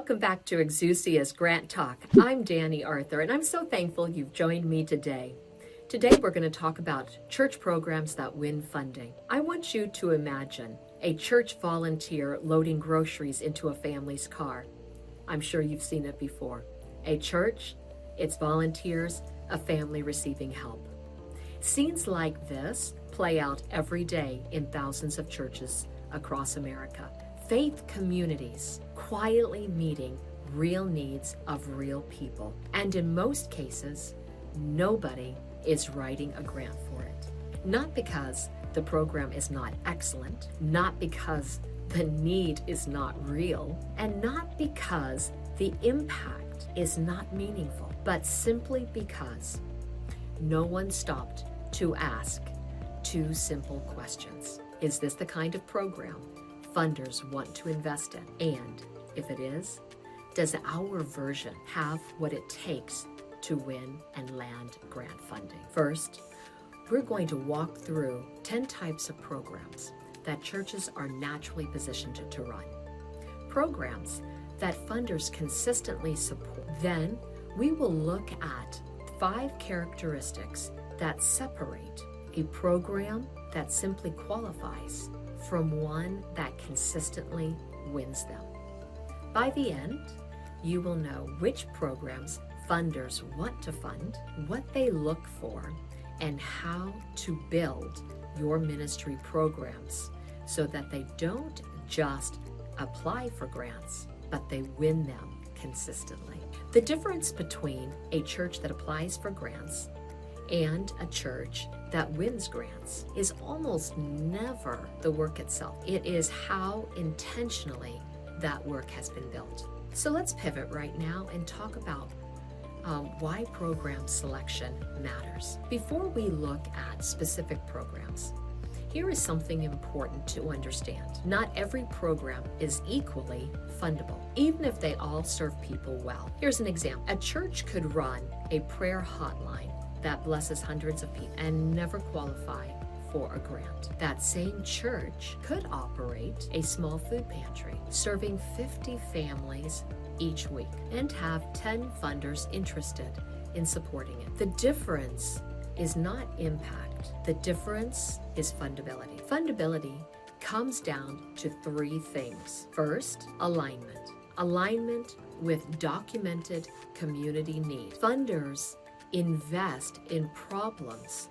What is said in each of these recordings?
Welcome back to Exousia's Grant Talk. I'm Danny Arthur, and I'm so thankful you've joined me today. Today we're going to talk about church programs that win funding. I want you to imagine a church volunteer loading groceries into a family's car. I'm sure you've seen it before. A church, its volunteers, a family receiving help. Scenes like this play out every day in thousands of churches across America. Faith communities quietly meeting real needs of real people. And in most cases, nobody is writing a grant for it. Not because the program is not excellent, not because the need is not real, and not because the impact is not meaningful, but simply because no one stopped to ask two simple questions. Is this the kind of program funders want to invest in? And if it is, does our version have what it takes to win and land grant funding? First, we're going to walk through 10 types of programs that churches are naturally positioned to run. Programs that funders consistently support. Then we will look at 5 characteristics that separate a program that simply qualifies from one that consistently wins them. By the end, you will know which programs funders want to fund, what they look for, and how to build your ministry programs so that they don't just apply for grants, but they win them consistently. The difference between a church that applies for grants and a church that wins grants is almost never the work itself. It is how intentionally that work has been built. So let's pivot right now and talk about why program selection matters. Before we look at specific programs, here is something important to understand. Not every program is equally fundable, even if they all serve people well. Here's an example. A church could run a prayer hotline that blesses hundreds of people and never qualify for a grant. That same church could operate a small food pantry, serving 50 families each week, and have 10 funders interested in supporting it. The difference is not impact. The difference is fundability. Fundability comes down to 3 things. First, alignment. Alignment with documented community need. Funders invest in problems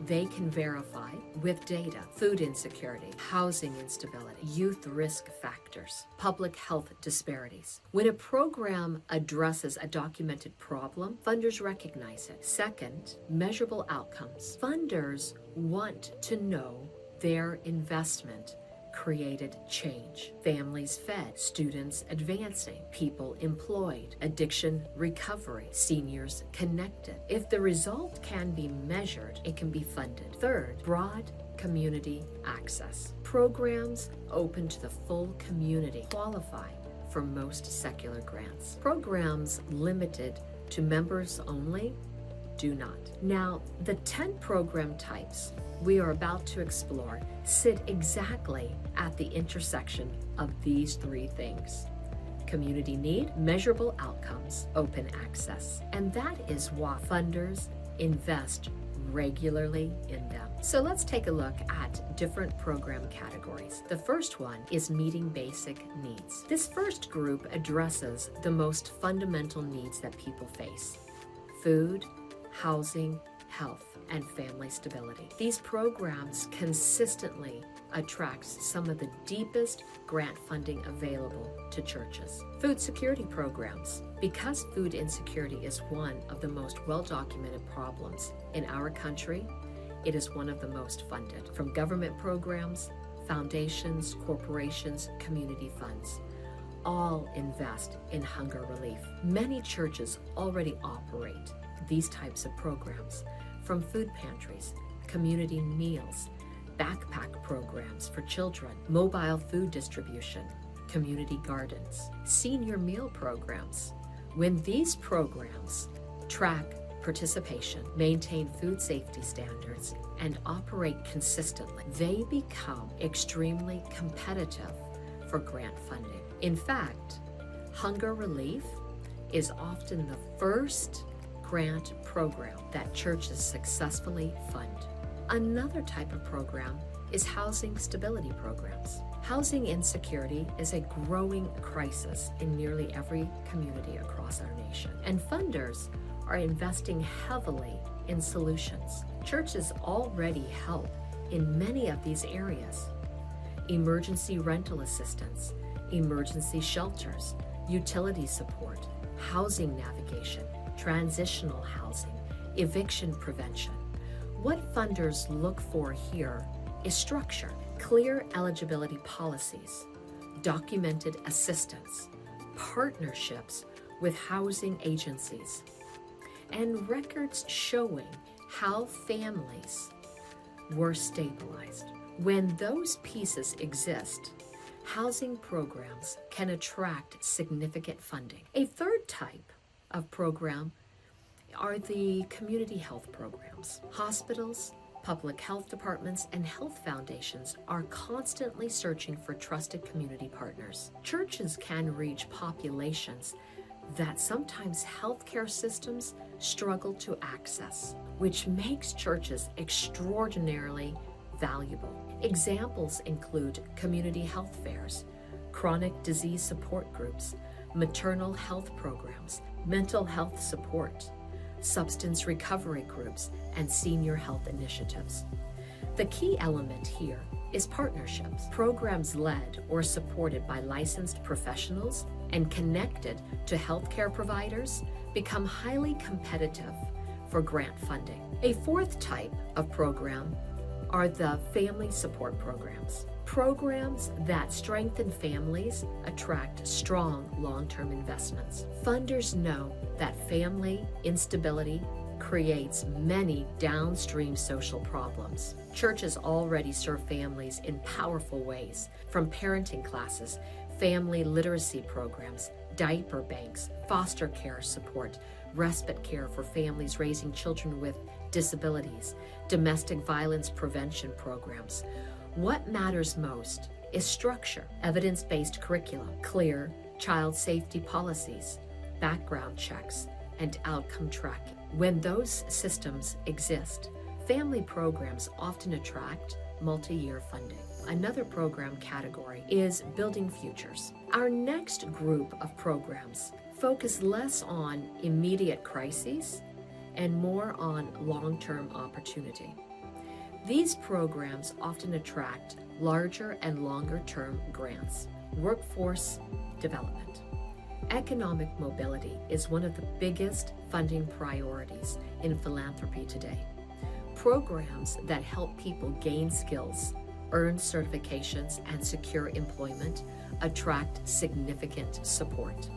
they can verify with data: food insecurity, housing instability, youth risk factors, public health disparities. When a program addresses a documented problem, funders recognize it. Second, measurable outcomes. Funders want to know their investment created change. Families fed, students advancing, people employed, addiction recovery, seniors connected. If the result can be measured, it can be funded. Third, broad community access. Programs open to the full community qualify for most secular grants. Programs limited to members only do not. Now, the 10 program types we are about to explore sit exactly at the intersection of these 3 things: community need, measurable outcomes, open access. And that is why funders invest regularly in them. So let's take a look at different program categories. The first one is meeting basic needs. This first group addresses the most fundamental needs that people face: food, housing, health, and family stability. These programs consistently attract some of the deepest grant funding available to churches. Food security programs. Because food insecurity is one of the most well-documented problems in our country, it is one of the most funded. From government programs, foundations, corporations, community funds, all invest in hunger relief. Many churches already operate these types of programs, from food pantries, community meals, backpack programs for children, mobile food distribution, community gardens, senior meal programs. When these programs track participation, maintain food safety standards, and operate consistently, they become extremely competitive for grant funding. In fact, Hunger relief is often the first grant program that churches successfully fund. Another type of program is housing stability programs. Housing insecurity is a growing crisis in nearly every community across our nation, and funders are investing heavily in solutions. Churches already help in many of these areas: emergency rental assistance, emergency shelters, utility support, housing navigation, transitional housing, eviction prevention. What funders look for here is structure, clear eligibility policies, documented assistance, partnerships with housing agencies, and records showing how families were stabilized. When those pieces exist, housing programs can attract significant funding. A third type of program are the community health programs. Hospitals, public health departments, and health foundations are constantly searching for trusted community partners. Churches can reach populations that sometimes healthcare systems struggle to access, which makes churches extraordinarily valuable. Examples include community health fairs, chronic disease support groups, maternal health programs, mental health support, substance recovery groups, and senior health initiatives. The key element here is partnerships. Programs led or supported by licensed professionals and connected to healthcare providers become highly competitive for grant funding. A fourth type of program are the family support programs. Programs that strengthen families attract strong long-term investments. Funders know that family instability creates many downstream social problems. Churches already serve families in powerful ways, from parenting classes, family literacy programs, diaper banks, foster care support, respite care for families raising children with disabilities, domestic violence prevention programs. What matters most is structure, evidence-based curriculum, clear child safety policies, background checks, and outcome tracking. When those systems exist, family programs often attract multi-year funding. Another program category is Building Futures. Our next group of programs focus less on immediate crises and more on long-term opportunity. These programs often attract larger and longer-term grants. Workforce development. Economic mobility is one of the biggest funding priorities in philanthropy today. Programs that help people gain skills, earn certifications, and secure employment attract significant support.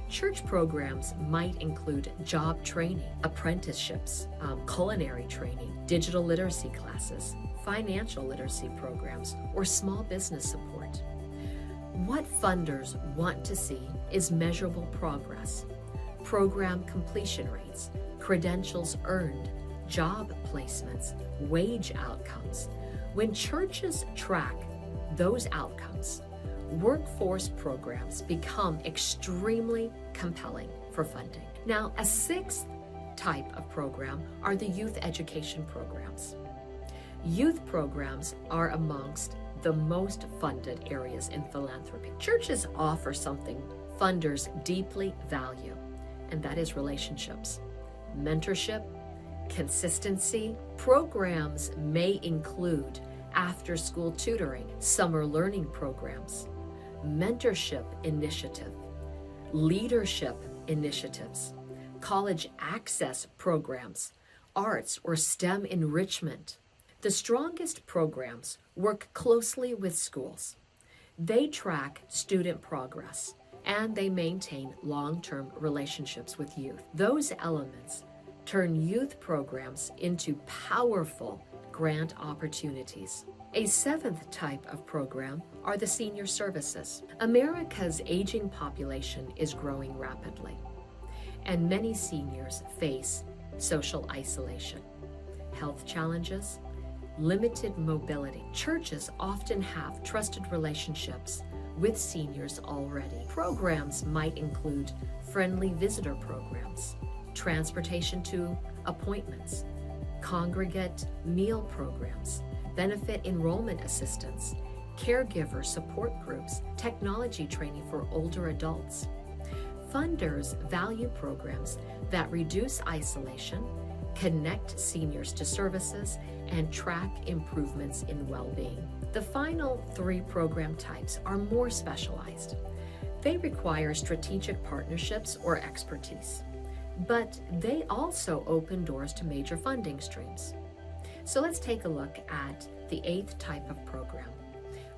Church programs might include job training, apprenticeships, culinary training, digital literacy classes, financial literacy programs, or small business support. What funders want to see is measurable progress, program completion rates, credentials earned, job placements, wage outcomes. When churches track those outcomes, workforce programs become extremely compelling for funding. Now, a sixth type of program are the youth education programs. Youth programs are amongst the most funded areas in philanthropy. Churches offer something funders deeply value, and that is relationships, mentorship, consistency. Programs may include after-school tutoring, summer learning programs, mentorship initiative, leadership initiatives, college access programs, arts or STEM enrichment. The strongest programs work closely with schools. They track student progress and they maintain long-term relationships with youth. Those elements turn youth programs into powerful grant opportunities. A seventh type of program are the senior services. America's aging population is growing rapidly, and many seniors face social isolation, health challenges, limited mobility. Churches often have trusted relationships with seniors already. Programs might include friendly visitor programs, transportation to appointments, congregate meal programs, benefit enrollment assistance, caregiver support groups, technology training for older adults. Funders value programs that reduce isolation, connect seniors to services, and track improvements in well-being. The final 3 program types are more specialized. They require strategic partnerships or expertise, but they also open doors to major funding streams. So let's take a look at the 8th type of program,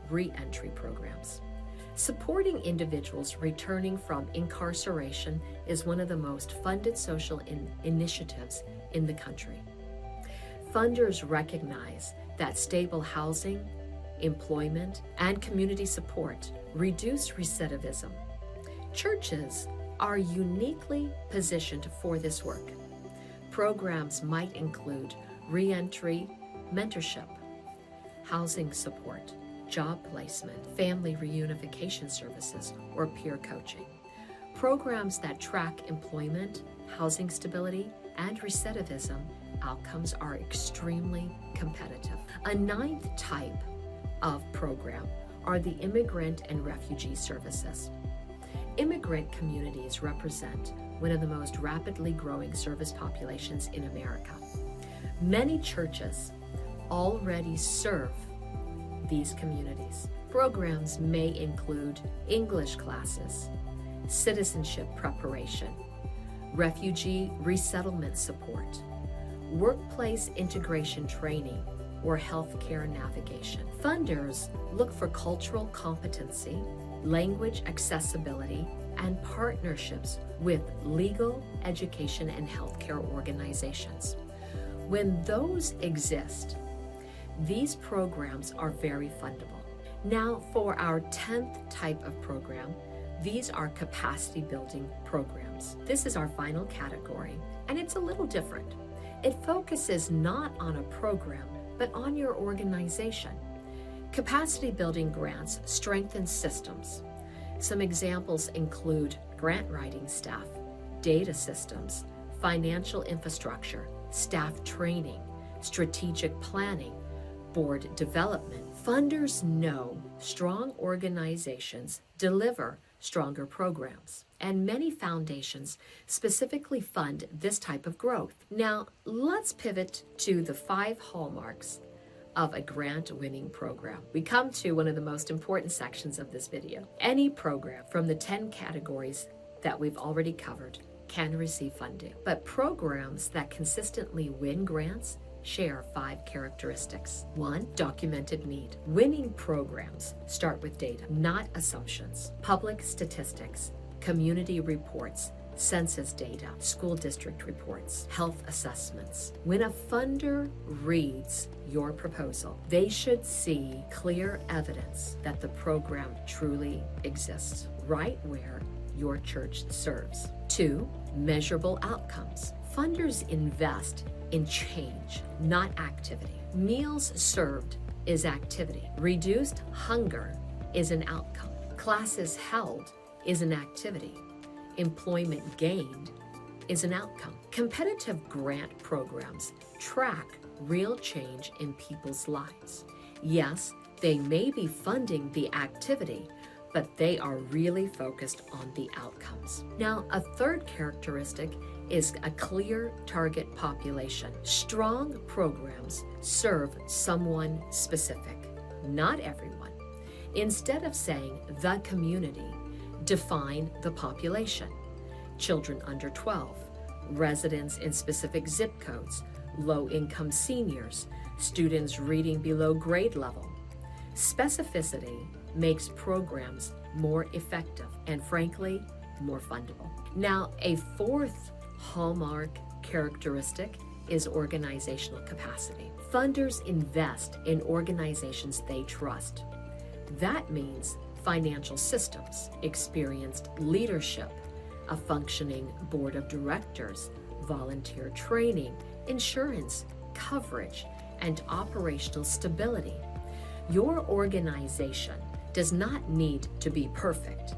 re-entry programs. Supporting individuals returning from incarceration is one of the most funded social initiatives in the country. Funders recognize that stable housing, employment, and community support reduce recidivism. Churches are uniquely positioned for this work. Programs might include re-entry mentorship, housing support, job placement, family reunification services, or peer coaching. Programs that track employment, housing stability, and recidivism outcomes are extremely competitive. A 9th type of program are the immigrant and refugee services. Immigrant communities represent one of the most rapidly growing service populations in America. Many churches already serve these communities. Programs may include English classes, citizenship preparation, refugee resettlement support, workplace integration training, or healthcare navigation. Funders look for cultural competency, language accessibility, and partnerships with legal, education, and healthcare organizations. When those exist, these programs are very fundable. Now, for our 10th type of program, these are capacity building programs. This is our final category, and it's a little different. It focuses not on a program, but on your organization. Capacity building grants strengthen systems. Some examples include grant writing staff, data systems, financial infrastructure, staff training, strategic planning, board development. Funders know strong organizations deliver stronger programs, and many foundations specifically fund this type of growth. Now, let's pivot to the 5 hallmarks of a grant-winning program. We come to one of the most important sections of this video. Any program from the 10 categories that we've already covered can receive funding, but programs that consistently win grants share 5 characteristics. 1, documented need. Winning programs start with data, not assumptions. Public statistics, community reports, census data, school district reports, health assessments. When a funder reads your proposal, they should see clear evidence that the program truly exists right where your church serves. 2, measurable outcomes. Funders invest in change, not activity. Meals served is activity. Reduced hunger is an outcome. Classes held is an activity. Employment gained is an outcome. Competitive grant programs track real change in people's lives. Yes, they may be funding the activity, but they are really focused on the outcomes. Now, a 3rd characteristic is a clear target population. Strong programs serve someone specific, not everyone. Instead of saying the community, define the population. Children under 12, residents in specific zip codes, low-income seniors, students reading below grade level. Specificity makes programs more effective and, frankly, more fundable. Now, a 4th hallmark characteristic is organizational capacity. Funders invest in organizations they trust. That means financial systems, experienced leadership, a functioning board of directors, volunteer training, insurance, coverage, and operational stability. Your organization does not need to be perfect,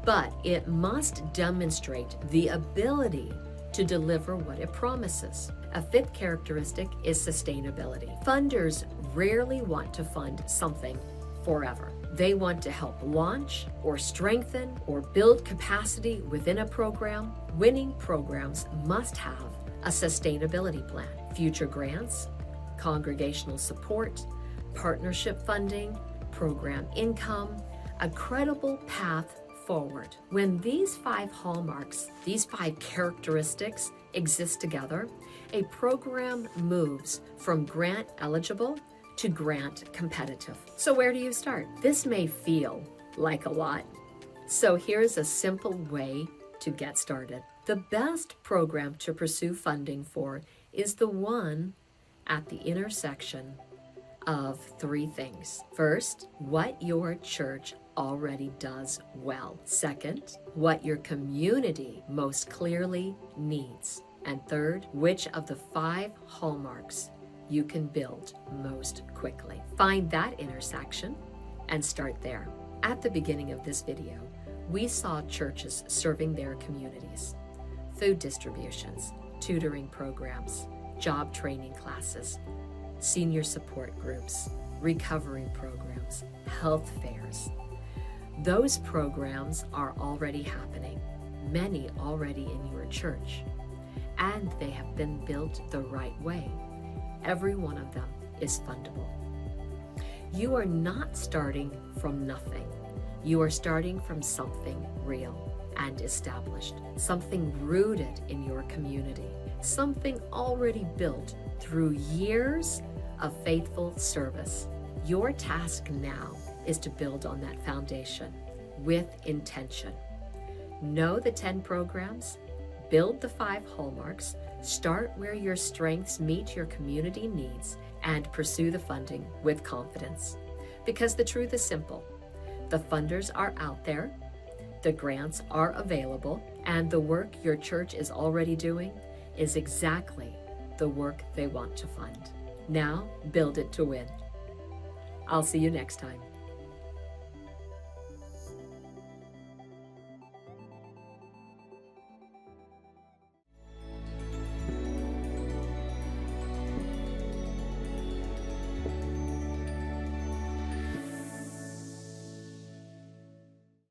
but it must demonstrate the ability to deliver what it promises. A fifth characteristic is sustainability. Funders rarely want to fund something forever. They want to help launch or strengthen or build capacity within a program. Winning programs must have a sustainability plan. Future grants, congregational support, partnership funding, program income, a credible path forward. When these 5 hallmarks, these 5 characteristics exist together, a program moves from grant eligible to grant competitive. So where do you start? This may feel like a lot. So here's a simple way to get started. The best program to pursue funding for is the one at the intersection of 3 things. First, what your church already does well. Second, what your community most clearly needs. And third, which of the 5 hallmarks you can build most quickly. Find that intersection and start there. At the beginning of this video, we saw churches serving their communities, food distributions, tutoring programs, job training classes, senior support groups, recovery programs, health fairs. Those programs are already happening, many already in your church, and they have been built the right way. Every one of them is fundable. You are not starting from nothing. You are starting from something real and established, something rooted in your community, something already built through years of faithful service. Your task now is to build on that foundation with intention. Know the 10 programs, build the 5 hallmarks, start where your strengths meet your community needs, and pursue the funding with confidence. Because the truth is simple. The funders are out there, the grants are available, and the work your church is already doing is exactly the work they want to fund. Now, build it to win. I'll see you next time.